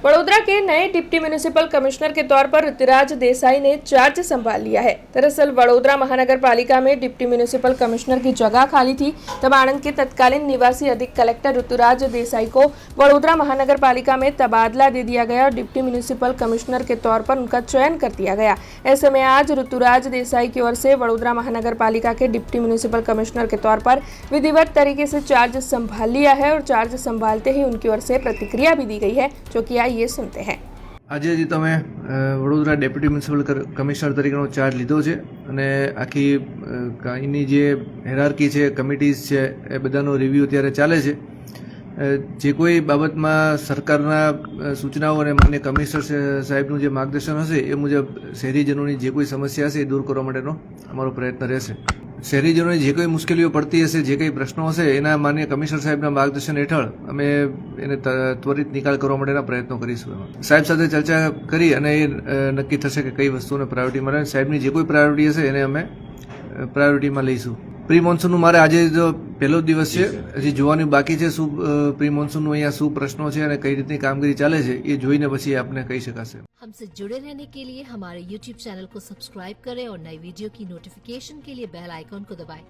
वडोदरा के नए deputy municipal commissioner के तौर पर ऋतुराज देसाई ने चार्ज संभाल लिया है। दरअसल वडोदरा महानगर पालिका में डिप्टी म्यूनिसिपल कमिश्नर की जगह खाली थी, तब आनंद के तत्कालीन निवासी अधिक कलेक्टर ऋतुराज देसाई को वडोदरा महानगर पालिका में तबादला दे दिया गया और डिप्टी म्यूनिसिपल कमिश्नर के तौर पर उनका चयन कर दिया गया। ऐसे में आज ऋतुराज देसाई की ओर से वडोदरा महानगर पालिका के डिप्टी म्यूनिसिपल कमिश्नर के तौर पर विधिवत तरीके से चार्ज संभाल लिया है और चार्ज संभालते ही उनकी ओर से प्रतिक्रिया भी दी गई है, जो कि ये सुनते हैं। આજે જે તમે વડોદરા ડેપ્યુટી મ્યુનિસિપલ કમિશનર તરીકેનો ચાર્જ લીધો છે અને આખી એની જે હેરાર્કી છે, કમિટીઝ છે, એ બધાનો રિવ્યૂ અત્યારે ચાલે છે। જે કોઈ બાબતમાં સરકારના સૂચનાઓ અને માન્ય કમિશનર સાહેબનું જે માર્ગદર્શન હશે એ મુજબ શહેરીજનોની જે કોઈ સમસ્યા હશે એ દૂર કરવા માટેનો અમારો પ્રયત્ન રહેશે। શહેરીજનોને જે કોઈ મુશ્કેલીઓ પડતી હશે, જે કંઈ પ્રશ્નો હશે, એના માન્ય કમિશનર સાહેબના માર્ગદર્શન હેઠળ અમે એને ત્વરિત નિકાલ કરવા માટેના પ્રયત્નો કરીશું। સાહેબ સાથે ચર્ચા કરી અને એ નક્કી થશે કે કઈ વસ્તુને પ્રાયોરિટી મળે। સાહેબની જે કોઈ પ્રાયોરિટી હશે એને અમે પ્રાયોરિટીમાં લઈશું। પ્રી મોન્સૂનનું મારે આજે જો પહેલો દિવસ છે, હજી જોવાનું બાકી છે શું પ્રી મોન્સૂનનું અહીંયા શું પ્રશ્નો છે અને કઈ રીતની કામગીરી ચાલે છે એ જોઈને પછી આપને કહી શકાશે। हमसे जुड़े रहने के लिए हमारे YouTube चैनल को सब्सक्राइब करें और नई वीडियो की नोटिफिकेशन के लिए बेल आइकॉन को दबाएं।